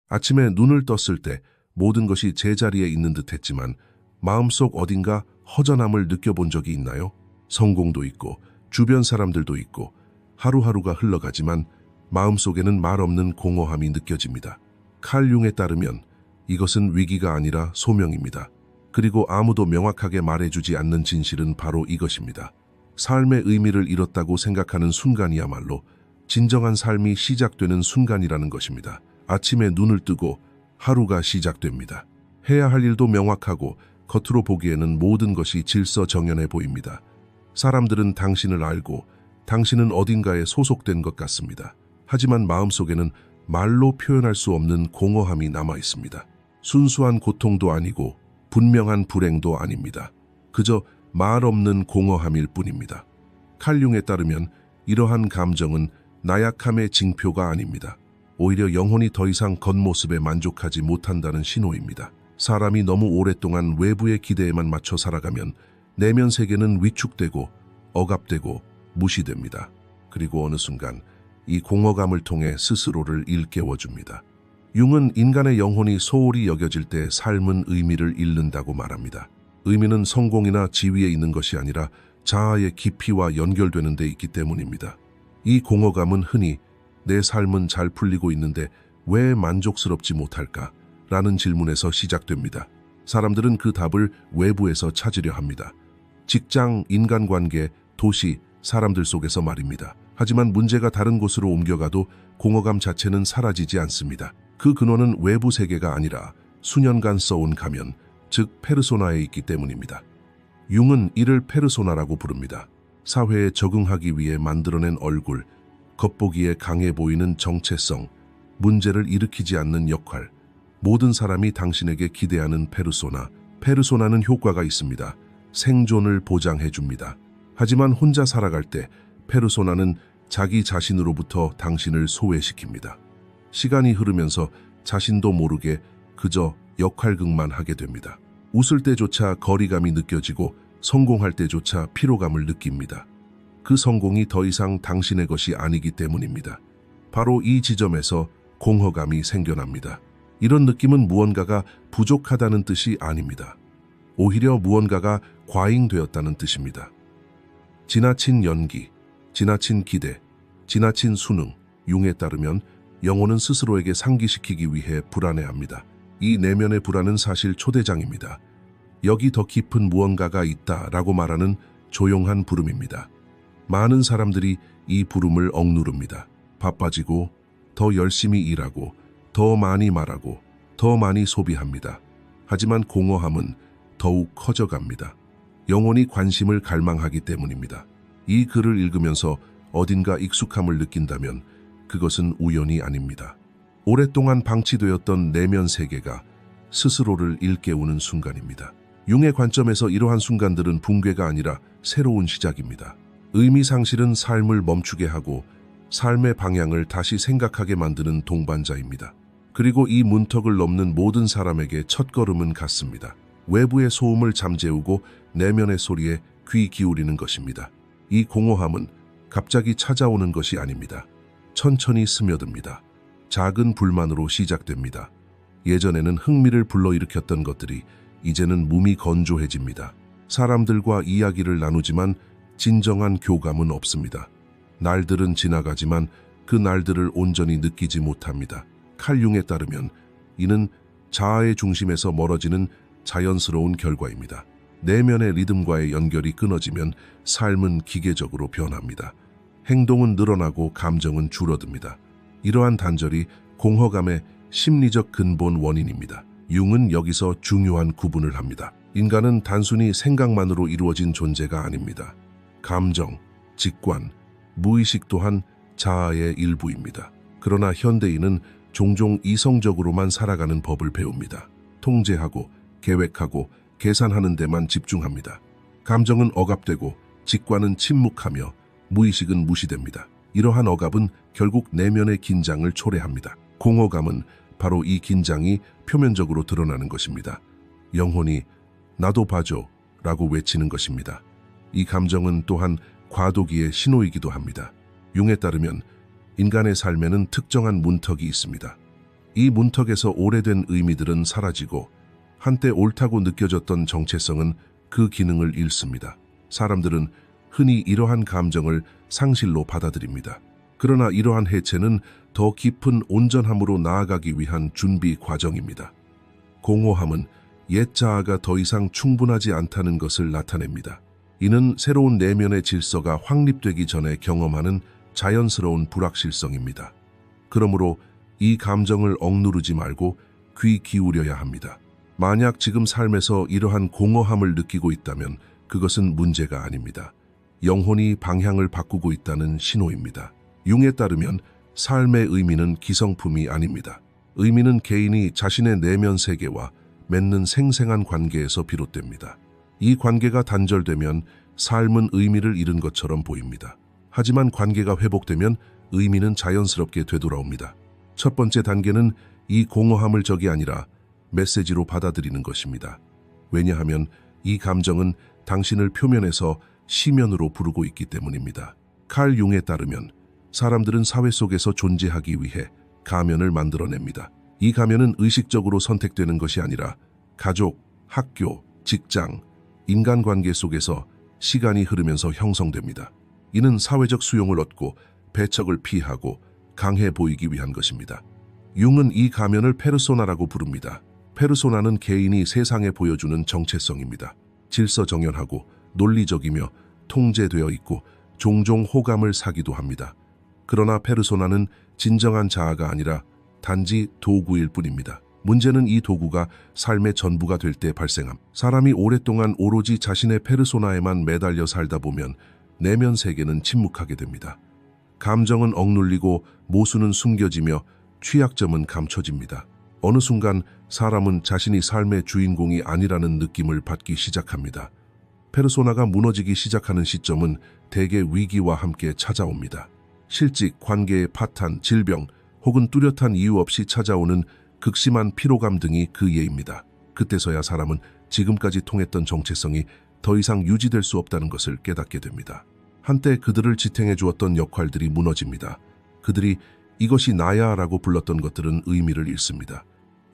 아침에 눈을 떴을 때 모든 것이 제자리에 있는 듯 했지만 마음속 어딘가 허전함을 느껴본 적이 있나요? 성공도 있고 주변 사람들도 있고 하루하루가 흘러가지만 마음속에는 말없는 공허함이 느껴집니다. 칼 융에 따르면 이것은 위기가 아니라 소명입니다. 그리고 아무도 명확하게 말해주지 않는 진실은 바로 이것입니다. 삶의 의미를 잃었다고 생각하는 순간이야말로 진정한 삶이 시작되는 순간이라는 것입니다. 아침에 눈을 뜨고 하루가 시작됩니다. 해야 할 일도 명확하고 겉으로 보기에는 모든 것이 질서정연해 보입니다. 사람들은 당신을 알고 당신은 어딘가에 소속된 것 같습니다. 하지만 마음속에는 말로 표현할 수 없는 공허함이 남아 있습니다. 순수한 고통도 아니고 분명한 불행도 아닙니다. 그저 말 없는 공허함일 뿐입니다. 칼 융에 따르면 이러한 감정은 나약함의 징표가 아닙니다. 오히려 영혼이 더 이상 겉모습에 만족하지 못한다는 신호입니다. 사람이 너무 오랫동안 외부의 기대에만 맞춰 살아가면 내면 세계는 위축되고 억압되고 무시됩니다. 그리고 어느 순간 이 공허감을 통해 스스로를 일깨워줍니다. 융은 인간의 영혼이 소홀히 여겨질 때 삶은 의미를 잃는다고 말합니다. 의미는 성공이나 지위에 있는 것이 아니라 자아의 깊이와 연결되는 데 있기 때문입니다. 이 공허감은 흔히 내 삶은 잘 풀리고 있는데 왜 만족스럽지 못할까? 라는 질문에서 시작됩니다. 사람들은 그 답을 외부에서 찾으려 합니다. 직장, 인간관계, 도시, 사람들 속에서 말입니다. 하지만 문제가 다른 곳으로 옮겨가도 공허감 자체는 사라지지 않습니다. 그 근원은 외부 세계가 아니라 수년간 써온 가면, 즉 페르소나에 있기 때문입니다. 융은 이를 페르소나라고 부릅니다. 사회에 적응하기 위해 만들어낸 얼굴, 겉보기에 강해 보이는 정체성, 문제를 일으키지 않는 역할, 모든 사람이 당신에게 기대하는 페르소나. 페르소나는 효과가 있습니다. 생존을 보장해줍니다. 하지만 혼자 살아갈 때 페르소나는 자기 자신으로부터 당신을 소외시킵니다. 시간이 흐르면서 자신도 모르게 그저 역할극만 하게 됩니다. 웃을 때조차 거리감이 느껴지고 성공할 때조차 피로감을 느낍니다. 그 성공이 더 이상 당신의 것이 아니기 때문입니다. 바로 이 지점에서 공허감이 생겨납니다. 이런 느낌은 무언가가 부족하다는 뜻이 아닙니다. 오히려 무언가가 과잉되었다는 뜻입니다. 지나친 연기, 지나친 기대, 지나친 수능, 융에 따르면 영혼은 스스로에게 상기시키기 위해 불안해합니다. 이 내면의 불안은 사실 초대장입니다. 여기 더 깊은 무언가가 있다라고 말하는 조용한 부름입니다. 많은 사람들이 이 부름을 억누릅니다. 바빠지고 더 열심히 일하고 더 많이 말하고 더 많이 소비합니다. 하지만 공허함은 더욱 커져갑니다. 영혼이 관심을 갈망하기 때문입니다. 이 글을 읽으면서 어딘가 익숙함을 느낀다면 그것은 우연이 아닙니다. 오랫동안 방치되었던 내면 세계가 스스로를 일깨우는 순간입니다. 융의 관점에서 이러한 순간들은 붕괴가 아니라 새로운 시작입니다. 의미상실은 삶을 멈추게 하고 삶의 방향을 다시 생각하게 만드는 동반자입니다. 그리고 이 문턱을 넘는 모든 사람에게 첫걸음은 같습니다. 외부의 소음을 잠재우고 내면의 소리에 귀 기울이는 것입니다. 이 공허함은 갑자기 찾아오는 것이 아닙니다. 천천히 스며듭니다. 작은 불만으로 시작됩니다. 예전에는 흥미를 불러일으켰던 것들이 이제는 몸이 건조해집니다. 사람들과 이야기를 나누지만 진정한 교감은 없습니다. 날들은 지나가지만 그 날들을 온전히 느끼지 못합니다. 칼 융에 따르면 이는 자아의 중심에서 멀어지는 자연스러운 결과입니다. 내면의 리듬과의 연결이 끊어지면 삶은 기계적으로 변합니다. 행동은 늘어나고 감정은 줄어듭니다. 이러한 단절이 공허감의 심리적 근본 원인입니다. 융은 여기서 중요한 구분을 합니다. 인간은 단순히 생각만으로 이루어진 존재가 아닙니다. 감정, 직관, 무의식 또한 자아의 일부입니다. 그러나 현대인은 종종 이성적으로만 살아가는 법을 배웁니다. 통제하고 계획하고 계산하는 데만 집중합니다. 감정은 억압되고 직관은 침묵하며 무의식은 무시됩니다. 이러한 억압은 결국 내면의 긴장을 초래합니다. 공허감은 바로 이 긴장이 표면적으로 드러나는 것입니다. 영혼이 나도 봐줘 라고 외치는 것입니다. 이 감정은 또한 과도기의 신호이기도 합니다. 융에 따르면 인간의 삶에는 특정한 문턱이 있습니다. 이 문턱에서 오래된 의미들은 사라지고 한때 옳다고 느껴졌던 정체성은 그 기능을 잃습니다. 사람들은 흔히 이러한 감정을 상실로 받아들입니다. 그러나 이러한 해체는 더 깊은 온전함으로 나아가기 위한 준비 과정입니다. 공허함은 옛 자아가 더 이상 충분하지 않다는 것을 나타냅니다. 이는 새로운 내면의 질서가 확립되기 전에 경험하는 자연스러운 불확실성입니다. 그러므로 이 감정을 억누르지 말고 귀 기울여야 합니다. 만약 지금 삶에서 이러한 공허함을 느끼고 있다면 그것은 문제가 아닙니다. 영혼이 방향을 바꾸고 있다는 신호입니다. 융에 따르면 삶의 의미는 기성품이 아닙니다. 의미는 개인이 자신의 내면 세계와 맺는 생생한 관계에서 비롯됩니다. 이 관계가 단절되면 삶은 의미를 잃은 것처럼 보입니다. 하지만 관계가 회복되면 의미는 자연스럽게 되돌아옵니다. 첫 번째 단계는 이 공허함을 적이 아니라 메시지로 받아들이는 것입니다. 왜냐하면 이 감정은 당신을 표면에서 시면으로 부르고 있기 때문입니다. 칼 융에 따르면 사람들은 사회 속에서 존재하기 위해 가면을 만들어냅니다. 이 가면은 의식적으로 선택되는 것이 아니라 가족, 학교, 직장, 인간관계 속에서 시간이 흐르면서 형성됩니다. 이는 사회적 수용을 얻고 배척을 피하고 강해 보이기 위한 것입니다. 융은 이 가면을 페르소나라고 부릅니다. 페르소나는 개인이 세상에 보여주는 정체성입니다. 질서정연하고 논리적이며 통제되어 있고 종종 호감을 사기도 합니다. 그러나 페르소나는 진정한 자아가 아니라 단지 도구일 뿐입니다. 문제는 이 도구가 삶의 전부가 될 때 발생함. 사람이 오랫동안 오로지 자신의 페르소나에만 매달려 살다 보면 내면 세계는 침묵하게 됩니다. 감정은 억눌리고 모순은 숨겨지며 취약점은 감춰집니다. 어느 순간 사람은 자신이 삶의 주인공이 아니라는 느낌을 받기 시작합니다. 페르소나가 무너지기 시작하는 시점은 대개 위기와 함께 찾아옵니다. 실직, 관계의 파탄, 질병, 혹은 뚜렷한 이유 없이 찾아오는 극심한 피로감 등이 그 예입니다. 그때서야 사람은 지금까지 통했던 정체성이 더 이상 유지될 수 없다는 것을 깨닫게 됩니다. 한때 그들을 지탱해 주었던 역할들이 무너집니다. 그들이 이것이 나야 라고 불렀던 것들은 의미를 잃습니다.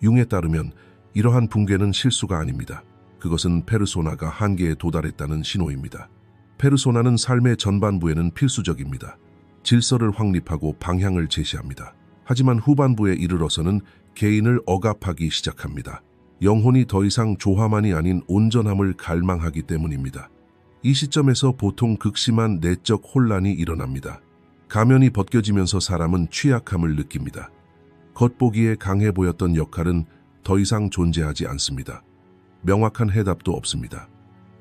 융에 따르면 이러한 붕괴는 실수가 아닙니다. 그것은 페르소나가 한계에 도달했다는 신호입니다. 페르소나는 삶의 전반부에는 필수적입니다. 질서를 확립하고 방향을 제시합니다. 하지만 후반부에 이르러서는 개인을 억압하기 시작합니다. 영혼이 더 이상 조화만이 아닌 온전함을 갈망하기 때문입니다. 이 시점에서 보통 극심한 내적 혼란이 일어납니다. 가면이 벗겨지면서 사람은 취약함을 느낍니다. 겉보기에 강해 보였던 역할은 더 이상 존재하지 않습니다. 명확한 해답도 없습니다.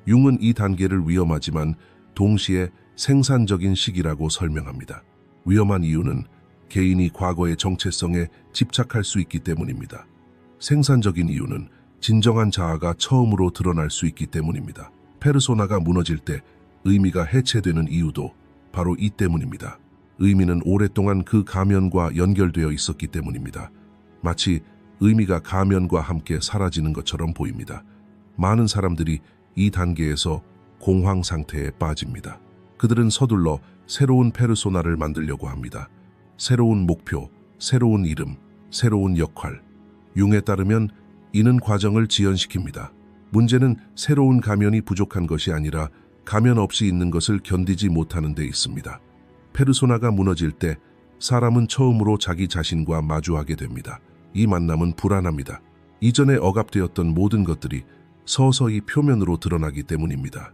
융은 이 단계를 위험하지만 동시에 생산적인 시기라고 설명합니다. 위험한 이유는 개인이 과거의 정체성에 집착할 수 있기 때문입니다. 생산적인 이유는 진정한 자아가 처음으로 드러날 수 있기 때문입니다. 페르소나가 무너질 때 의미가 해체되는 이유도 바로 이 때문입니다. 의미는 오랫동안 그 가면과 연결되어 있었기 때문입니다. 마치 의미가 가면과 함께 사라지는 것처럼 보입니다. 많은 사람들이 이 단계에서 공황 상태에 빠집니다. 그들은 서둘러 새로운 페르소나를 만들려고 합니다. 새로운 목표, 새로운 이름, 새로운 역할. 융에 따르면 이는 과정을 지연시킵니다. 문제는 새로운 가면이 부족한 것이 아니라 가면 없이 있는 것을 견디지 못하는 데 있습니다. 페르소나가 무너질 때 사람은 처음으로 자기 자신과 마주하게 됩니다. 이 만남은 불안합니다. 이전에 억압되었던 모든 것들이 서서히 표면으로 드러나기 때문입니다.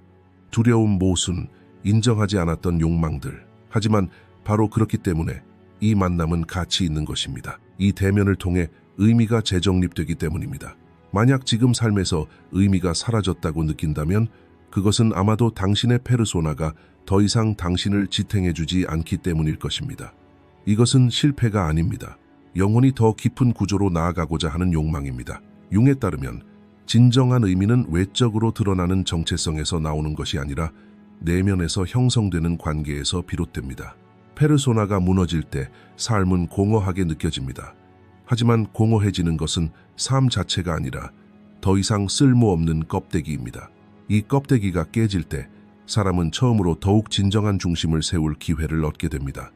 두려움, 모순, 인정하지 않았던 욕망들. 하지만 바로 그렇기 때문에 이 만남은 가치 있는 것입니다. 이 대면을 통해 의미가 재정립되기 때문입니다. 만약 지금 삶에서 의미가 사라졌다고 느낀다면 그것은 아마도 당신의 페르소나가 더 이상 당신을 지탱해주지 않기 때문일 것입니다. 이것은 실패가 아닙니다. 영혼이 더 깊은 구조로 나아가고자 하는 욕망입니다. 융에 따르면 진정한 의미는 외적으로 드러나는 정체성에서 나오는 것이 아니라 내면에서 형성되는 관계에서 비롯됩니다. 페르소나가 무너질 때 삶은 공허하게 느껴집니다. 하지만 공허해지는 것은 삶 자체가 아니라 더 이상 쓸모없는 껍데기입니다. 이 껍데기가 깨질 때 사람은 처음으로 더욱 진정한 중심을 세울 기회를 얻게 됩니다.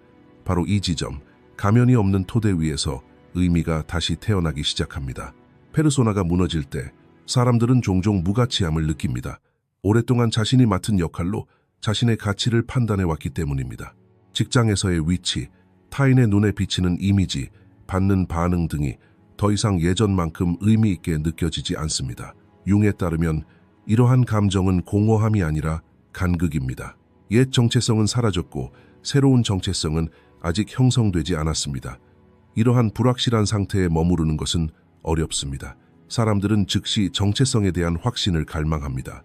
바로 이 지점, 가면이 없는 토대 위에서 의미가 다시 태어나기 시작합니다. 페르소나가 무너질 때 사람들은 종종 무가치함을 느낍니다. 오랫동안 자신이 맡은 역할로 자신의 가치를 판단해 왔기 때문입니다. 직장에서의 위치, 타인의 눈에 비치는 이미지, 받는 반응 등이 더 이상 예전만큼 의미 있게 느껴지지 않습니다. 융에 따르면 이러한 감정은 공허함이 아니라 간극입니다. 옛 정체성은 사라졌고 새로운 정체성은 아직 형성되지 않았습니다. 이러한 불확실한 상태에 머무르는 것은 어렵습니다. 사람들은 즉시 정체성에 대한 확신을 갈망합니다.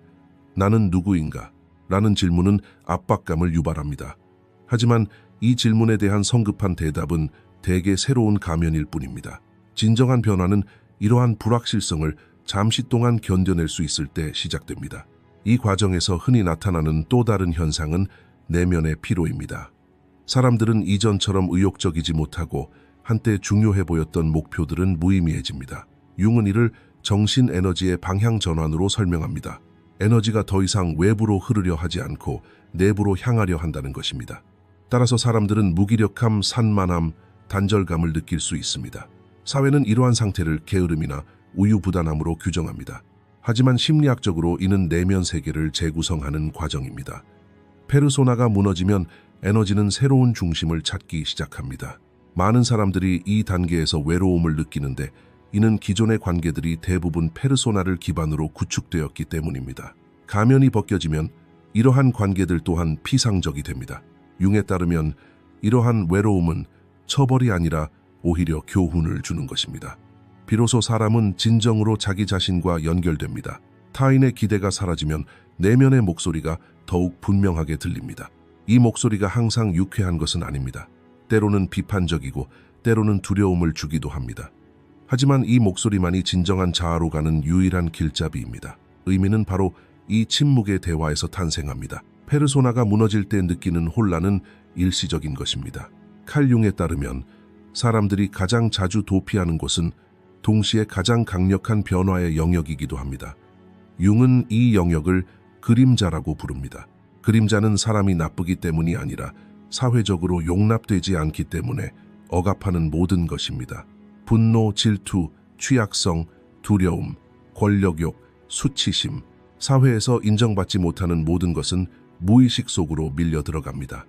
나는 누구인가? 라는 질문은 압박감을 유발합니다. 하지만 이 질문에 대한 성급한 대답은 대개 새로운 가면일 뿐입니다. 진정한 변화는 이러한 불확실성을 잠시 동안 견뎌낼 수 있을 때 시작됩니다. 이 과정에서 흔히 나타나는 또 다른 현상은 내면의 피로입니다. 사람들은 이전처럼 의욕적이지 못하고 한때 중요해 보였던 목표들은 무의미해집니다. 융은 이를 정신 에너지의 방향 전환으로 설명합니다. 에너지가 더 이상 외부로 흐르려 하지 않고 내부로 향하려 한다는 것입니다. 따라서 사람들은 무기력함, 산만함, 단절감을 느낄 수 있습니다. 사회는 이러한 상태를 게으름이나 우유부단함으로 규정합니다. 하지만 심리학적으로 이는 내면 세계를 재구성하는 과정입니다. 페르소나가 무너지면 에너지는 새로운 중심을 찾기 시작합니다. 많은 사람들이 이 단계에서 외로움을 느끼는데 이는 기존의 관계들이 대부분 페르소나를 기반으로 구축되었기 때문입니다. 가면이 벗겨지면 이러한 관계들 또한 피상적이 됩니다. 융에 따르면 이러한 외로움은 처벌이 아니라 오히려 교훈을 주는 것입니다. 비로소 사람은 진정으로 자기 자신과 연결됩니다. 타인의 기대가 사라지면 내면의 목소리가 더욱 분명하게 들립니다. 이 목소리가 항상 유쾌한 것은 아닙니다. 때로는 비판적이고 때로는 두려움을 주기도 합니다. 하지만 이 목소리만이 진정한 자아로 가는 유일한 길잡이입니다. 의미는 바로 이 침묵의 대화에서 탄생합니다. 페르소나가 무너질 때 느끼는 혼란은 일시적인 것입니다. 칼 융에 따르면 사람들이 가장 자주 도피하는 곳은 동시에 가장 강력한 변화의 영역이기도 합니다. 융은 이 영역을 그림자라고 부릅니다. 그림자는 사람이 나쁘기 때문이 아니라 사회적으로 용납되지 않기 때문에 억압하는 모든 것입니다. 분노, 질투, 취약성, 두려움, 권력욕, 수치심, 사회에서 인정받지 못하는 모든 것은 무의식 속으로 밀려 들어갑니다.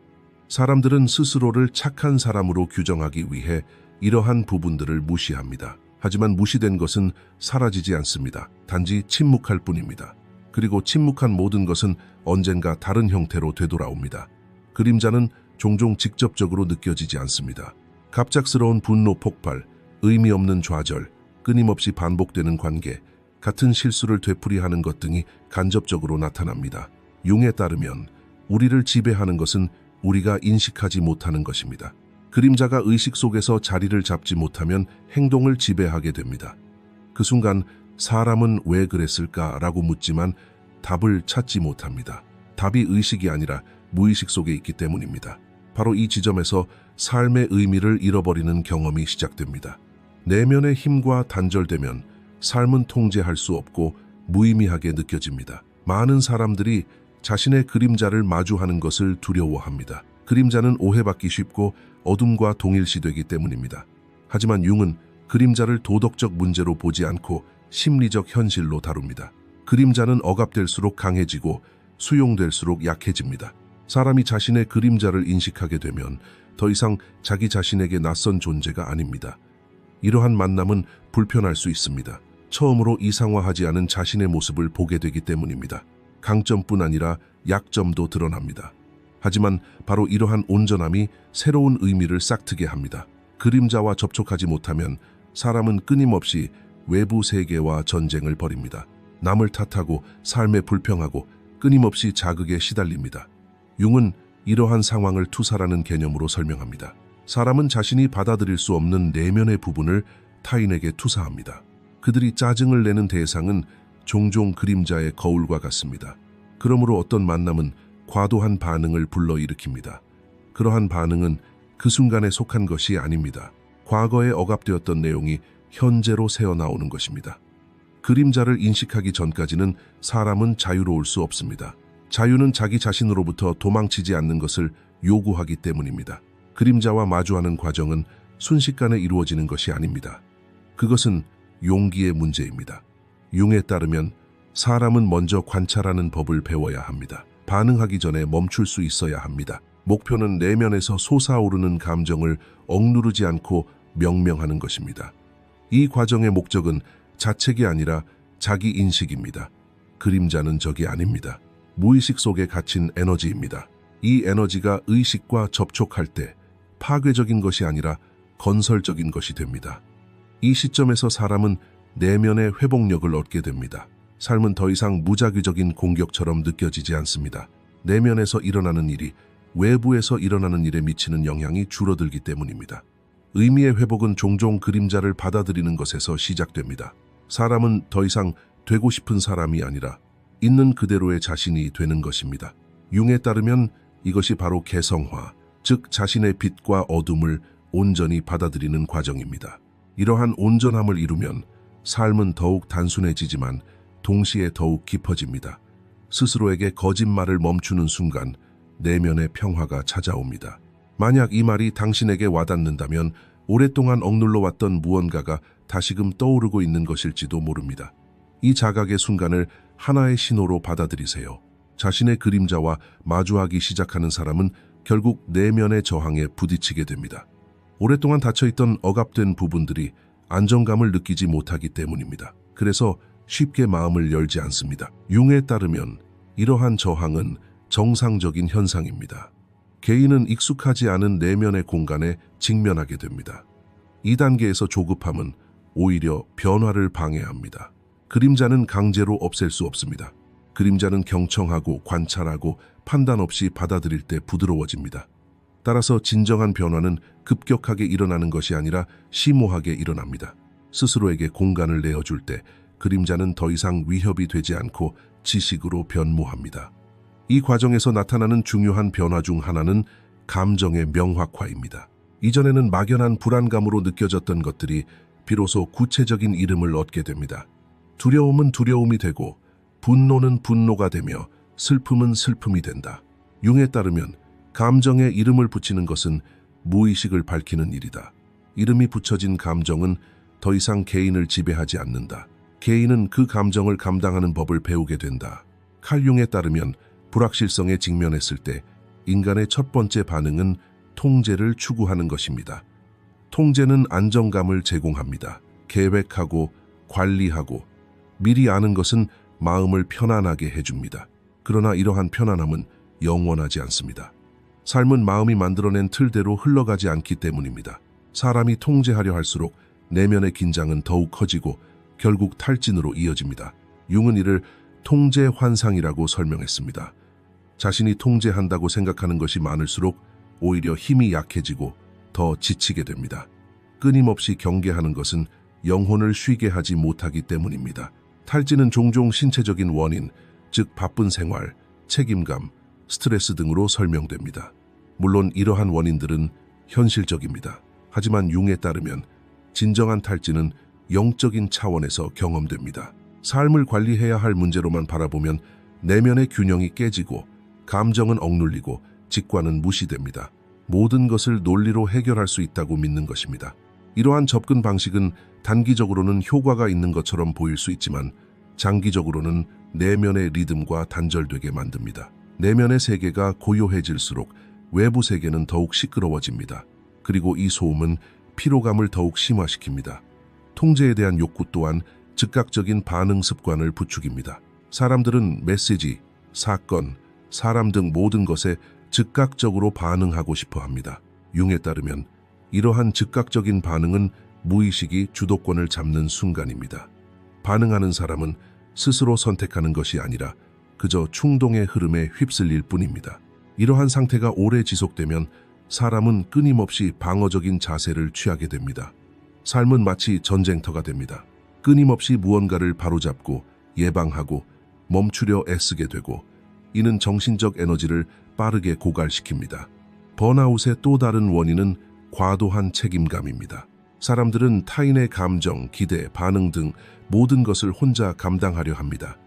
사람들은 스스로를 착한 사람으로 규정하기 위해 이러한 부분들을 무시합니다. 하지만 무시된 것은 사라지지 않습니다. 단지 침묵할 뿐입니다. 그리고 침묵한 모든 것은 언젠가 다른 형태로 되돌아옵니다. 그림자는 종종 직접적으로 느껴지지 않습니다. 갑작스러운 분노 폭발, 의미 없는 좌절, 끊임없이 반복되는 관계, 같은 실수를 되풀이하는 것 등이 간접적으로 나타납니다. 융에 따르면 우리를 지배하는 것은 우리가 인식하지 못하는 것입니다. 그림자가 의식 속에서 자리를 잡지 못하면 행동을 지배하게 됩니다. 그 순간 사람은 왜 그랬을까라고 묻지만 답을 찾지 못합니다. 답이 의식이 아니라 무의식 속에 있기 때문입니다. 바로 이 지점에서 삶의 의미를 잃어버리는 경험이 시작됩니다. 내면의 힘과 단절되면 삶은 통제할 수 없고 무의미하게 느껴집니다. 많은 사람들이 자신의 그림자를 마주하는 것을 두려워합니다. 그림자는 오해받기 쉽고 어둠과 동일시되기 때문입니다. 하지만 융은 그림자를 도덕적 문제로 보지 않고 심리적 현실로 다룹니다. 그림자는 억압될수록 강해지고 수용될수록 약해집니다. 사람이 자신의 그림자를 인식하게 되면 더 이상 자기 자신에게 낯선 존재가 아닙니다. 이러한 만남은 불편할 수 있습니다. 처음으로 이상화하지 않은 자신의 모습을 보게 되기 때문입니다. 강점뿐 아니라 약점도 드러납니다. 하지만 바로 이러한 온전함이 새로운 의미를 싹트게 합니다. 그림자와 접촉하지 못하면 사람은 끊임없이 외부 세계와 전쟁을 벌입니다. 남을 탓하고 삶에 불평하고 끊임없이 자극에 시달립니다. 융은 이러한 상황을 투사라는 개념으로 설명합니다. 사람은 자신이 받아들일 수 없는 내면의 부분을 타인에게 투사합니다. 그들이 짜증을 내는 대상은 종종 그림자의 거울과 같습니다. 그러므로 어떤 만남은 과도한 반응을 불러일으킵니다. 그러한 반응은 그 순간에 속한 것이 아닙니다. 과거에 억압되었던 내용이 현재로 새어나오는 것입니다. 그림자를 인식하기 전까지는 사람은 자유로울 수 없습니다. 자유는 자기 자신으로부터 도망치지 않는 것을 요구하기 때문입니다. 그림자와 마주하는 과정은 순식간에 이루어지는 것이 아닙니다. 그것은 용기의 문제입니다. 융에 따르면 사람은 먼저 관찰하는 법을 배워야 합니다. 반응하기 전에 멈출 수 있어야 합니다. 목표는 내면에서 솟아오르는 감정을 억누르지 않고 명명하는 것입니다. 이 과정의 목적은 자책이 아니라 자기 인식입니다. 그림자는 적이 아닙니다. 무의식 속에 갇힌 에너지입니다. 이 에너지가 의식과 접촉할 때 파괴적인 것이 아니라 건설적인 것이 됩니다. 이 시점에서 사람은 내면의 회복력을 얻게 됩니다. 삶은 더 이상 무작위적인 공격처럼 느껴지지 않습니다. 내면에서 일어나는 일이 외부에서 일어나는 일에 미치는 영향이 줄어들기 때문입니다. 의미의 회복은 종종 그림자를 받아들이는 것에서 시작됩니다. 사람은 더 이상 되고 싶은 사람이 아니라 있는 그대로의 자신이 되는 것입니다. 융에 따르면 이것이 바로 개성화, 즉 자신의 빛과 어둠을 온전히 받아들이는 과정입니다. 이러한 온전함을 이루면 삶은 더욱 단순해지지만 동시에 더욱 깊어집니다. 스스로에게 거짓말을 멈추는 순간 내면의 평화가 찾아옵니다. 만약 이 말이 당신에게 와닿는다면 오랫동안 억눌러 왔던 무언가가 다시금 떠오르고 있는 것일지도 모릅니다. 이 자각의 순간을 하나의 신호로 받아들이세요. 자신의 그림자와 마주하기 시작하는 사람은 결국 내면의 저항에 부딪히게 됩니다. 오랫동안 닫혀있던 억압된 부분들이 안정감을 느끼지 못하기 때문입니다. 그래서 쉽게 마음을 열지 않습니다. 융에 따르면 이러한 저항은 정상적인 현상입니다. 개인은 익숙하지 않은 내면의 공간에 직면하게 됩니다. 이 단계에서 조급함은 오히려 변화를 방해합니다. 그림자는 강제로 없앨 수 없습니다. 그림자는 경청하고 관찰하고 판단 없이 받아들일 때 부드러워집니다. 따라서 진정한 변화는 급격하게 일어나는 것이 아니라 심오하게 일어납니다. 스스로에게 공간을 내어줄 때 그림자는 더 이상 위협이 되지 않고 지식으로 변모합니다. 이 과정에서 나타나는 중요한 변화 중 하나는 감정의 명확화입니다. 이전에는 막연한 불안감으로 느껴졌던 것들이 비로소 구체적인 이름을 얻게 됩니다. 두려움은 두려움이 되고 분노는 분노가 되며 슬픔은 슬픔이 된다. 융에 따르면 감정에 이름을 붙이는 것은 무의식을 밝히는 일이다. 이름이 붙여진 감정은 더 이상 개인을 지배하지 않는다. 개인은 그 감정을 감당하는 법을 배우게 된다. 칼 융에 따르면 불확실성에 직면했을 때 인간의 첫 번째 반응은 통제를 추구하는 것입니다. 통제는 안정감을 제공합니다. 계획하고 관리하고 미리 아는 것은 마음을 편안하게 해줍니다. 그러나 이러한 편안함은 영원하지 않습니다. 삶은 마음이 만들어낸 틀대로 흘러가지 않기 때문입니다. 사람이 통제하려 할수록 내면의 긴장은 더욱 커지고 결국 탈진으로 이어집니다. 융은 이를 통제 환상이라고 설명했습니다. 자신이 통제한다고 생각하는 것이 많을수록 오히려 힘이 약해지고 더 지치게 됩니다. 끊임없이 경계하는 것은 영혼을 쉬게 하지 못하기 때문입니다. 탈진은 종종 신체적인 원인, 즉 바쁜 생활, 책임감, 스트레스 등으로 설명됩니다. 물론 이러한 원인들은 현실적입니다. 하지만 융에 따르면 진정한 탈진은 영적인 차원에서 경험됩니다. 삶을 관리해야 할 문제로만 바라보면 내면의 균형이 깨지고 감정은 억눌리고 직관은 무시됩니다. 모든 것을 논리로 해결할 수 있다고 믿는 것입니다. 이러한 접근 방식은 단기적으로는 효과가 있는 것처럼 보일 수 있지만 장기적으로는 내면의 리듬과 단절되게 만듭니다. 내면의 세계가 고요해질수록 외부 세계는 더욱 시끄러워집니다. 그리고 이 소음은 피로감을 더욱 심화시킵니다. 통제에 대한 욕구 또한 즉각적인 반응 습관을 부추깁니다. 사람들은 메시지, 사건, 사람 등 모든 것에 즉각적으로 반응하고 싶어 합니다. 융에 따르면 이러한 즉각적인 반응은 무의식이 주도권을 잡는 순간입니다. 반응하는 사람은 스스로 선택하는 것이 아니라 그저 충동의 흐름에 휩쓸릴 뿐입니다. 이러한 상태가 오래 지속되면 사람은 끊임없이 방어적인 자세를 취하게 됩니다. 삶은 마치 전쟁터가 됩니다. 끊임없이 무언가를 바로잡고 예방하고 멈추려 애쓰게 되고 이는 정신적 에너지를 빠르게 고갈시킵니다. 번아웃의 또 다른 원인은 과도한 책임감입니다. 사람들은 타인의 감정, 기대, 반응 등 모든 것을 혼자 감당하려 합니다.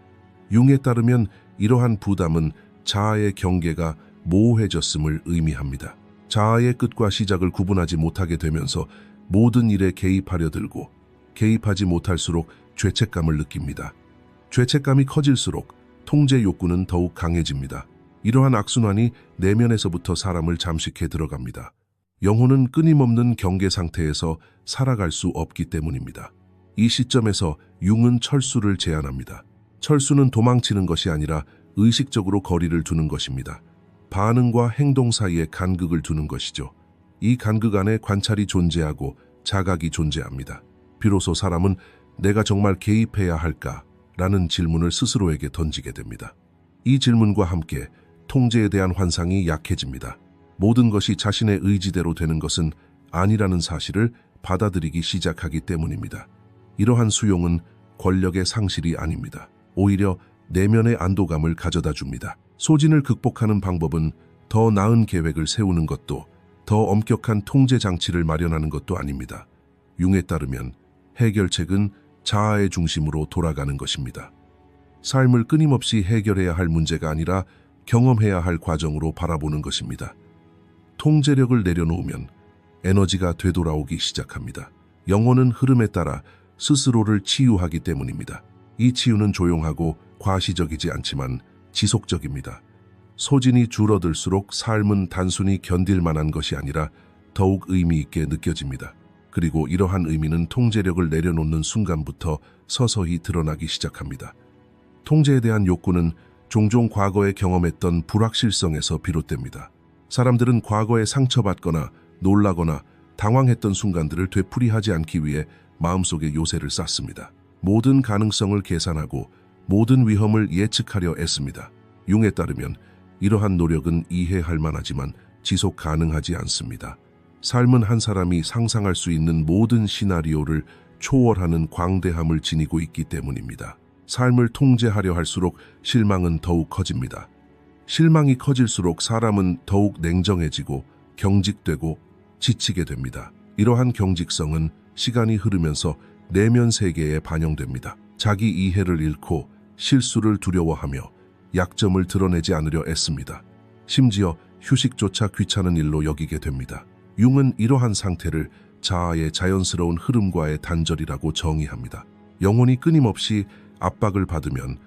융에 따르면 이러한 부담은 자아의 경계가 모호해졌음을 의미합니다. 자아의 끝과 시작을 구분하지 못하게 되면서 모든 일에 개입하려 들고 개입하지 못할수록 죄책감을 느낍니다. 죄책감이 커질수록 통제 욕구는 더욱 강해집니다. 이러한 악순환이 내면에서부터 사람을 잠식해 들어갑니다. 영혼은 끊임없는 경계 상태에서 살아갈 수 없기 때문입니다. 이 시점에서 융은 철수를 제안합니다. 철수는 도망치는 것이 아니라 의식적으로 거리를 두는 것입니다. 반응과 행동 사이에 간극을 두는 것이죠. 이 간극 안에 관찰이 존재하고 자각이 존재합니다. 비로소 사람은 내가 정말 개입해야 할까? 라는 질문을 스스로에게 던지게 됩니다. 이 질문과 함께 통제에 대한 환상이 약해집니다. 모든 것이 자신의 의지대로 되는 것은 아니라는 사실을 받아들이기 시작하기 때문입니다. 이러한 수용은 권력의 상실이 아닙니다. 오히려 내면의 안도감을 가져다 줍니다. 소진을 극복하는 방법은 더 나은 계획을 세우는 것도 더 엄격한 통제 장치를 마련하는 것도 아닙니다. 융에 따르면 해결책은 자아의 중심으로 돌아가는 것입니다. 삶을 끊임없이 해결해야 할 문제가 아니라 경험해야 할 과정으로 바라보는 것입니다. 통제력을 내려놓으면 에너지가 되돌아오기 시작합니다. 영혼은 흐름에 따라 스스로를 치유하기 때문입니다. 이 치유는 조용하고 과시적이지 않지만 지속적입니다. 소진이 줄어들수록 삶은 단순히 견딜 만한 것이 아니라 더욱 의미 있게 느껴집니다. 그리고 이러한 의미는 통제력을 내려놓는 순간부터 서서히 드러나기 시작합니다. 통제에 대한 욕구는 종종 과거에 경험했던 불확실성에서 비롯됩니다. 사람들은 과거에 상처받거나 놀라거나 당황했던 순간들을 되풀이하지 않기 위해 마음속에 요새를 쌓습니다. 모든 가능성을 계산하고 모든 위험을 예측하려 애씁니다. 융에 따르면 이러한 노력은 이해할 만하지만 지속 가능하지 않습니다. 삶은 한 사람이 상상할 수 있는 모든 시나리오를 초월하는 광대함을 지니고 있기 때문입니다. 삶을 통제하려 할수록 실망은 더욱 커집니다. 실망이 커질수록 사람은 더욱 냉정해지고 경직되고 지치게 됩니다. 이러한 경직성은 시간이 흐르면서 내면 세계에 반영됩니다. 자기 이해를 잃고 실수를 두려워하며 약점을 드러내지 않으려 애씁니다. 심지어 휴식조차 귀찮은 일로 여기게 됩니다. 융은 이러한 상태를 자아의 자연스러운 흐름과의 단절이라고 정의합니다. 영혼이 끊임없이 압박을 받으면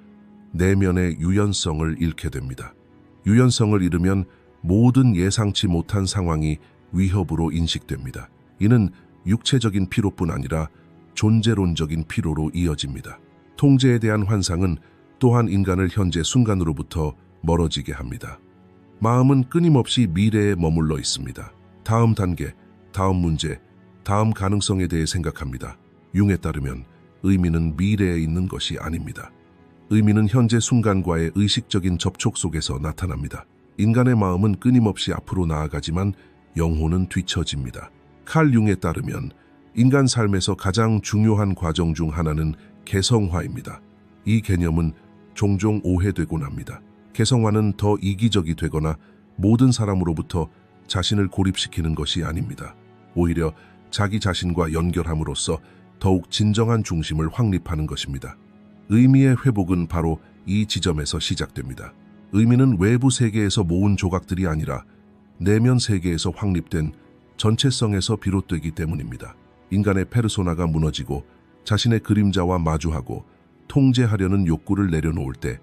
내면의 유연성을 잃게 됩니다. 유연성을 잃으면 모든 예상치 못한 상황이 위협으로 인식됩니다. 이는 육체적인 피로뿐 아니라 존재론적인 피로로 이어집니다. 통제에 대한 환상은 또한 인간을 현재 순간으로부터 멀어지게 합니다. 마음은 끊임없이 미래에 머물러 있습니다. 다음 단계, 다음 문제, 다음 가능성에 대해 생각합니다. 융에 따르면 의미는 미래에 있는 것이 아닙니다. 의미는 현재 순간과의 의식적인 접촉 속에서 나타납니다. 인간의 마음은 끊임없이 앞으로 나아가지만 영혼은 뒤처집니다. 칼 융에 따르면 인간 삶에서 가장 중요한 과정 중 하나는 개성화입니다. 이 개념은 종종 오해되곤 합니다. 개성화는 더 이기적이 되거나 모든 사람으로부터 자신을 고립시키는 것이 아닙니다. 오히려 자기 자신과 연결함으로써 더욱 진정한 중심을 확립하는 것입니다. 의미의 회복은 바로 이 지점에서 시작됩니다. 의미는 외부 세계에서 모은 조각들이 아니라 내면 세계에서 확립된 전체성에서 비롯되기 때문입니다. 인간의 페르소나가 무너지고 자신의 그림자와 마주하고 통제하려는 욕구를 내려놓을 때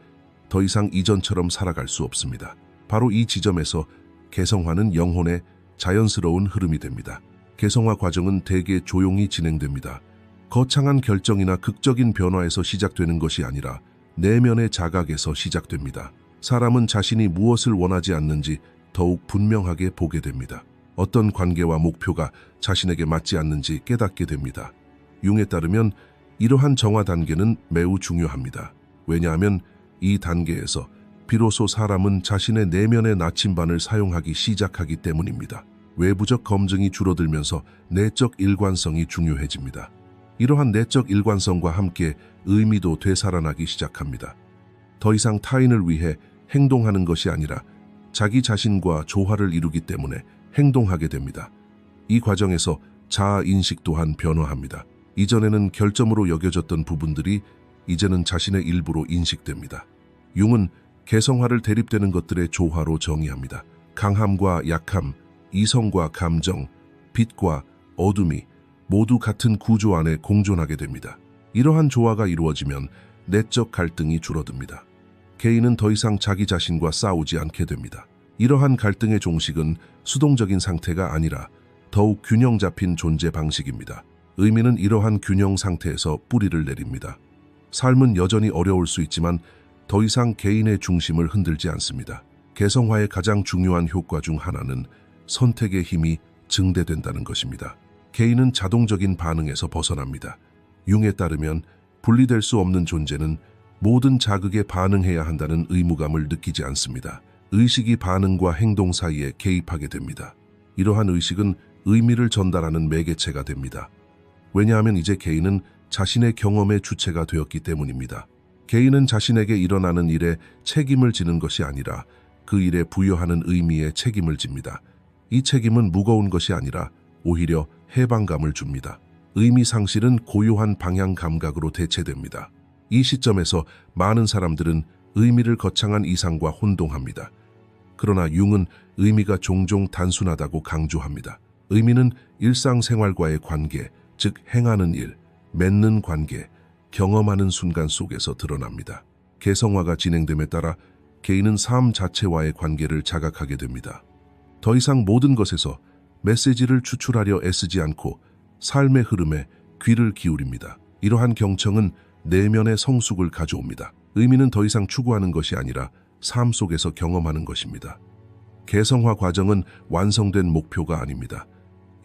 더 이상 이전처럼 살아갈 수 없습니다. 바로 이 지점에서 개성화는 영혼의 자연스러운 흐름이 됩니다. 개성화 과정은 대개 조용히 진행됩니다. 거창한 결정이나 극적인 변화에서 시작되는 것이 아니라 내면의 자각에서 시작됩니다. 사람은 자신이 무엇을 원하지 않는지 더욱 분명하게 보게 됩니다. 어떤 관계와 목표가 자신에게 맞지 않는지 깨닫게 됩니다. 융에 따르면 이러한 정화 단계는 매우 중요합니다. 왜냐하면 이 단계에서 비로소 사람은 자신의 내면의 나침반을 사용하기 시작하기 때문입니다. 외부적 검증이 줄어들면서 내적 일관성이 중요해집니다. 이러한 내적 일관성과 함께 의미도 되살아나기 시작합니다. 더 이상 타인을 위해 행동하는 것이 아니라 자기 자신과 조화를 이루기 때문에 행동하게 됩니다. 이 과정에서 자아인식 또한 변화합니다. 이전에는 결점으로 여겨졌던 부분들이 이제는 자신의 일부로 인식됩니다. 융은 개성화를 대립되는 것들의 조화로 정의합니다. 강함과 약함, 이성과 감정, 빛과 어둠이 모두 같은 구조 안에 공존하게 됩니다. 이러한 조화가 이루어지면 내적 갈등이 줄어듭니다. 개인은 더 이상 자기 자신과 싸우지 않게 됩니다. 이러한 갈등의 종식은 수동적인 상태가 아니라 더욱 균형 잡힌 존재 방식입니다. 의미는 이러한 균형 상태에서 뿌리를 내립니다. 삶은 여전히 어려울 수 있지만 더 이상 개인의 중심을 흔들지 않습니다. 개성화의 가장 중요한 효과 중 하나는 선택의 힘이 증대된다는 것입니다. 개인은 자동적인 반응에서 벗어납니다. 융에 따르면 분리될 수 없는 존재는 모든 자극에 반응해야 한다는 의무감을 느끼지 않습니다. 의식이 반응과 행동 사이에 개입하게 됩니다. 이러한 의식은 의미를 전달하는 매개체가 됩니다. 왜냐하면 이제 개인은 자신의 경험의 주체가 되었기 때문입니다. 개인은 자신에게 일어나는 일에 책임을 지는 것이 아니라 그 일에 부여하는 의미에 책임을 집니다. 이 책임은 무거운 것이 아니라 오히려 해방감을 줍니다. 의미 상실은 고요한 방향 감각으로 대체됩니다. 이 시점에서 많은 사람들은 의미를 거창한 이상과 혼동합니다. 그러나 융은 의미가 종종 단순하다고 강조합니다. 의미는 일상생활과의 관계, 즉 행하는 일, 맺는 관계, 경험하는 순간 속에서 드러납니다. 개성화가 진행됨에 따라 개인은 삶 자체와의 관계를 자각하게 됩니다. 더 이상 모든 것에서 메시지를 추출하려 애쓰지 않고 삶의 흐름에 귀를 기울입니다. 이러한 경청은 내면의 성숙을 가져옵니다. 의미는 더 이상 추구하는 것이 아니라 삶 속에서 경험하는 것입니다. 개성화 과정은 완성된 목표가 아닙니다.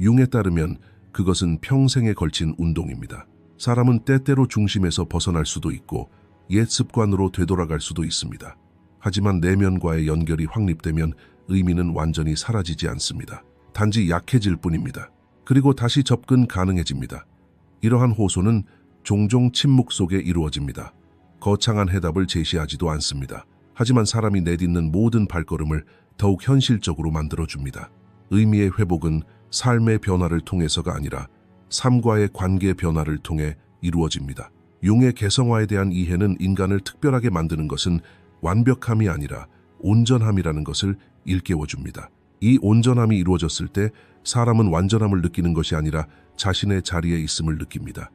융에 따르면 그것은 평생에 걸친 운동입니다. 사람은 때때로 중심에서 벗어날 수도 있고 옛 습관으로 되돌아갈 수도 있습니다. 하지만 내면과의 연결이 확립되면 의미는 완전히 사라지지 않습니다. 단지 약해질 뿐입니다. 그리고 다시 접근 가능해집니다. 이러한 호소는 종종 침묵 속에 이루어집니다. 거창한 해답을 제시하지도 않습니다. 하지만 사람이 내딛는 모든 발걸음을 더욱 현실적으로 만들어줍니다. 의미의 회복은 삶의 변화를 통해서가 아니라 삶과의 관계 변화를 통해 이루어집니다. 융의 개성화에 대한 이해는 인간을 특별하게 만드는 것은 완벽함이 아니라 온전함이라는 것을 일깨워줍니다. 이 온전함이 이루어졌을 때 사람은 완전함을 느끼는 것이 아니라 자신의 자리에 있음을 느낍니다.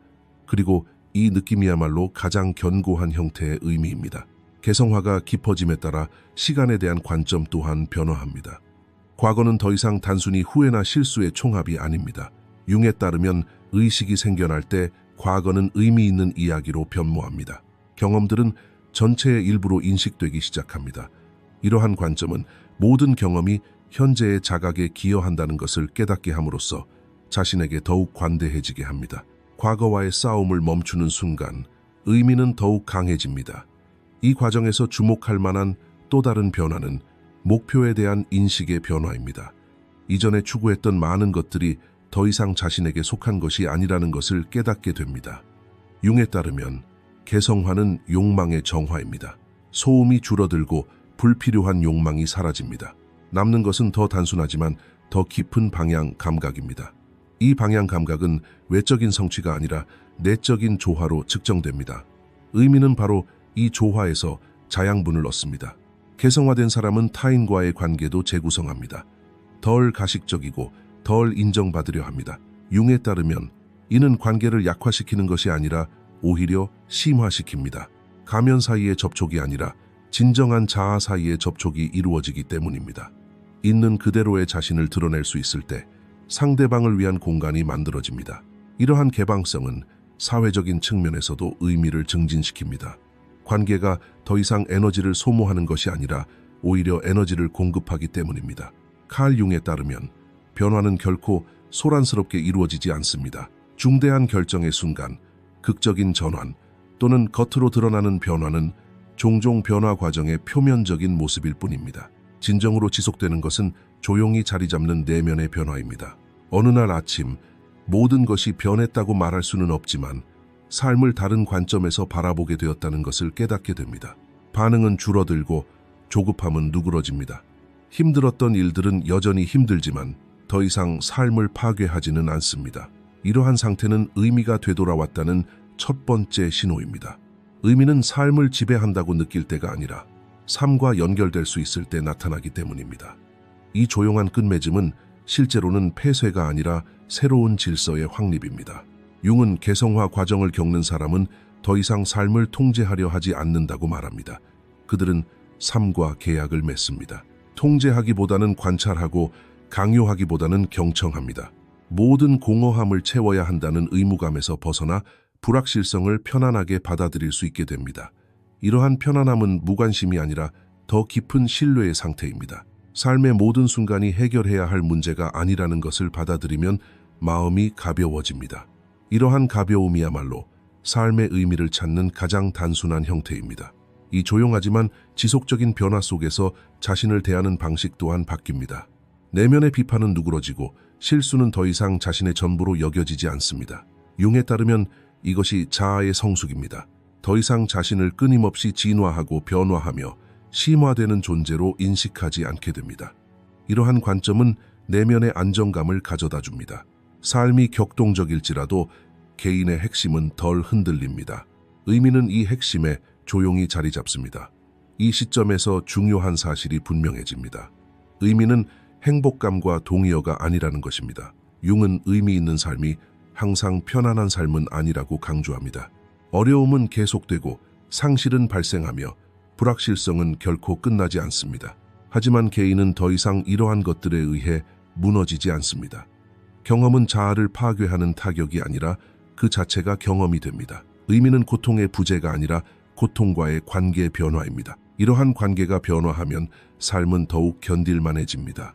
그리고 이 느낌이야말로 가장 견고한 형태의 의미입니다. 개성화가 깊어짐에 따라 시간에 대한 관점 또한 변화합니다. 과거는 더 이상 단순히 후회나 실수의 총합이 아닙니다. 융에 따르면 의식이 생겨날 때 과거는 의미 있는 이야기로 변모합니다. 경험들은 전체의 일부로 인식되기 시작합니다. 이러한 관점은 모든 경험이 현재의 자각에 기여한다는 것을 깨닫게 함으로써 자신에게 더욱 관대해지게 합니다. 과거와의 싸움을 멈추는 순간 의미는 더욱 강해집니다. 이 과정에서 주목할 만한 또 다른 변화는 목표에 대한 인식의 변화입니다. 이전에 추구했던 많은 것들이 더 이상 자신에게 속한 것이 아니라는 것을 깨닫게 됩니다. 융에 따르면 개성화는 욕망의 정화입니다. 소음이 줄어들고 불필요한 욕망이 사라집니다. 남는 것은 더 단순하지만 더 깊은 방향 감각입니다. 이 방향 감각은 외적인 성취가 아니라 내적인 조화로 측정됩니다. 의미는 바로 이 조화에서 자양분을 얻습니다. 개성화된 사람은 타인과의 관계도 재구성합니다. 덜 가식적이고 덜 인정받으려 합니다. 융에 따르면 이는 관계를 약화시키는 것이 아니라 오히려 심화시킵니다. 가면 사이의 접촉이 아니라 진정한 자아 사이의 접촉이 이루어지기 때문입니다. 있는 그대로의 자신을 드러낼 수 있을 때 상대방을 위한 공간이 만들어집니다. 이러한 개방성은 사회적인 측면에서도 의미를 증진시킵니다. 관계가 더 이상 에너지를 소모하는 것이 아니라 오히려 에너지를 공급하기 때문입니다. 칼 융에 따르면 변화는 결코 소란스럽게 이루어지지 않습니다. 중대한 결정의 순간, 극적인 전환 또는 겉으로 드러나는 변화는 종종 변화 과정의 표면적인 모습일 뿐입니다. 진정으로 지속되는 것은 조용히 자리 잡는 내면의 변화입니다. 어느 날 아침 모든 것이 변했다고 말할 수는 없지만 삶을 다른 관점에서 바라보게 되었다는 것을 깨닫게 됩니다. 반응은 줄어들고 조급함은 누그러집니다. 힘들었던 일들은 여전히 힘들지만 더 이상 삶을 파괴하지는 않습니다. 이러한 상태는 의미가 되돌아왔다는 첫 번째 신호입니다. 의미는 삶을 지배한다고 느낄 때가 아니라 삶과 연결될 수 있을 때 나타나기 때문입니다. 이 조용한 끝맺음은 실제로는 폐쇄가 아니라 새로운 질서의 확립입니다. 융은 개성화 과정을 겪는 사람은 더 이상 삶을 통제하려 하지 않는다고 말합니다. 그들은 삶과 계약을 맺습니다. 통제하기보다는 관찰하고 강요하기보다는 경청합니다. 모든 공허함을 채워야 한다는 의무감에서 벗어나 불확실성을 편안하게 받아들일 수 있게 됩니다. 이러한 편안함은 무관심이 아니라 더 깊은 신뢰의 상태입니다. 삶의 모든 순간이 해결해야 할 문제가 아니라는 것을 받아들이면 마음이 가벼워집니다. 이러한 가벼움이야말로 삶의 의미를 찾는 가장 단순한 형태입니다. 이 조용하지만 지속적인 변화 속에서 자신을 대하는 방식 또한 바뀝니다. 내면의 비판은 누그러지고 실수는 더 이상 자신의 전부로 여겨지지 않습니다. 융에 따르면 이것이 자아의 성숙입니다. 더 이상 자신을 끊임없이 진화하고 변화하며 심화되는 존재로 인식하지 않게 됩니다. 이러한 관점은 내면의 안정감을 가져다 줍니다. 삶이 격동적일지라도 개인의 핵심은 덜 흔들립니다. 의미는 이 핵심에 조용히 자리 잡습니다. 이 시점에서 중요한 사실이 분명해집니다. 의미는 행복감과 동의어가 아니라는 것입니다. 융은 의미 있는 삶이 항상 편안한 삶은 아니라고 강조합니다. 어려움은 계속되고 상실은 발생하며 불확실성은 결코 끝나지 않습니다. 하지만 개인은 더 이상 이러한 것들에 의해 무너지지 않습니다. 경험은 자아를 파괴하는 타격이 아니라 그 자체가 경험이 됩니다. 의미는 고통의 부재가 아니라 고통과의 관계 변화입니다. 이러한 관계가 변화하면 삶은 더욱 견딜만해집니다.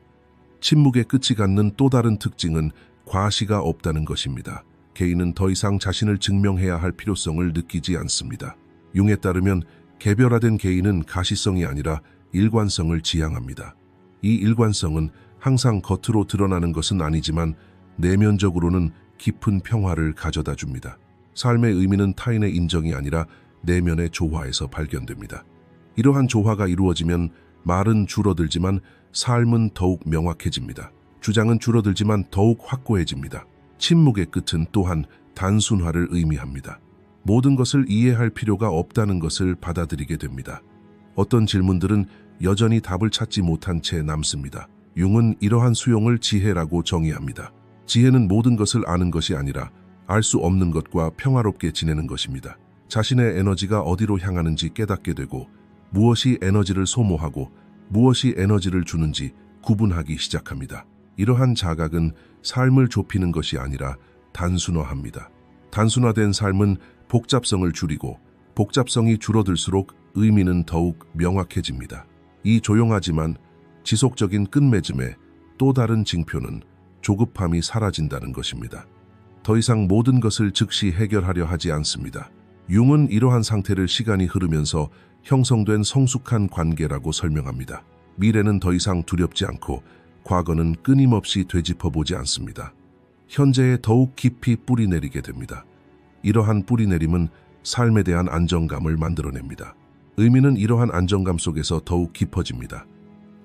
침묵의 끝이 갖는 또 다른 특징은 과시가 없다는 것입니다. 개인은 더 이상 자신을 증명해야 할 필요성을 느끼지 않습니다. 융에 따르면 개별화된 개인은 가시성이 아니라 일관성을 지향합니다. 이 일관성은 항상 겉으로 드러나는 것은 아니지만 내면적으로는 깊은 평화를 가져다 줍니다. 삶의 의미는 타인의 인정이 아니라 내면의 조화에서 발견됩니다. 이러한 조화가 이루어지면 말은 줄어들지만 삶은 더욱 명확해집니다. 주장은 줄어들지만 더욱 확고해집니다. 침묵의 끝은 또한 단순화를 의미합니다. 모든 것을 이해할 필요가 없다는 것을 받아들이게 됩니다. 어떤 질문들은 여전히 답을 찾지 못한 채 남습니다. 융은 이러한 수용을 지혜라고 정의합니다. 지혜는 모든 것을 아는 것이 아니라 알 수 없는 것과 평화롭게 지내는 것입니다. 자신의 에너지가 어디로 향하는지 깨닫게 되고 무엇이 에너지를 소모하고 무엇이 에너지를 주는지 구분하기 시작합니다. 이러한 자각은 삶을 좁히는 것이 아니라 단순화합니다. 단순화된 삶은 복잡성을 줄이고 복잡성이 줄어들수록 의미는 더욱 명확해집니다. 이 조용하지만 지속적인 끝맺음의 또 다른 징표는 조급함이 사라진다는 것입니다. 더 이상 모든 것을 즉시 해결하려 하지 않습니다. 융은 이러한 상태를 시간이 흐르면서 형성된 성숙한 관계라고 설명합니다. 미래는 더 이상 두렵지 않고 과거는 끊임없이 되짚어보지 않습니다. 현재에 더욱 깊이 뿌리내리게 됩니다. 이러한 뿌리내림은 삶에 대한 안정감을 만들어냅니다. 의미는 이러한 안정감 속에서 더욱 깊어집니다.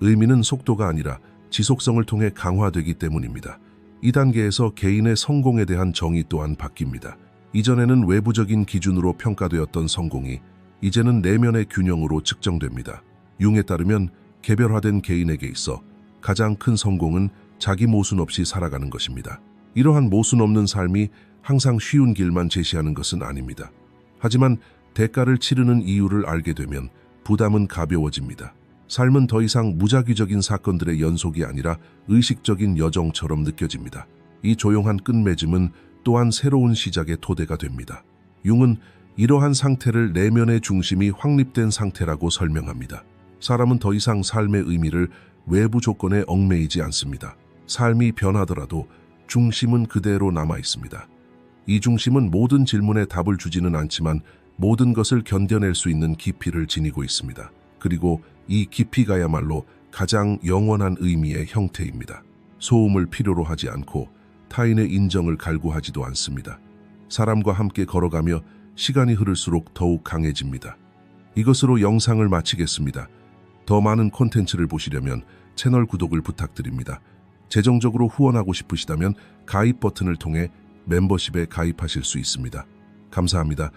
의미는 속도가 아니라 지속성을 통해 강화되기 때문입니다. 이 단계에서 개인의 성공에 대한 정의 또한 바뀝니다. 이전에는 외부적인 기준으로 평가되었던 성공이 이제는 내면의 균형으로 측정됩니다. 융에 따르면 개별화된 개인에게 있어 가장 큰 성공은 자기 모순 없이 살아가는 것입니다. 이러한 모순 없는 삶이 항상 쉬운 길만 제시하는 것은 아닙니다. 하지만 대가를 치르는 이유를 알게 되면 부담은 가벼워집니다. 삶은 더 이상 무작위적인 사건들의 연속이 아니라 의식적인 여정처럼 느껴집니다. 이 조용한 끝맺음은 또한 새로운 시작의 토대가 됩니다. 융은 이러한 상태를 내면의 중심이 확립된 상태라고 설명합니다. 사람은 더 이상 삶의 의미를 외부 조건에 얽매이지 않습니다. 삶이 변하더라도 중심은 그대로 남아 있습니다. 이 중심은 모든 질문에 답을 주지는 않지만 모든 것을 견뎌낼 수 있는 깊이를 지니고 있습니다. 그리고 이 깊이가야말로 가장 영원한 의미의 형태입니다. 소음을 필요로 하지 않고 타인의 인정을 갈구하지도 않습니다. 사람과 함께 걸어가며 시간이 흐를수록 더욱 강해집니다. 이것으로 영상을 마치겠습니다. 더 많은 콘텐츠를 보시려면 채널 구독을 부탁드립니다. 재정적으로 후원하고 싶으시다면 가입 버튼을 통해 멤버십에 가입하실 수 있습니다. 감사합니다.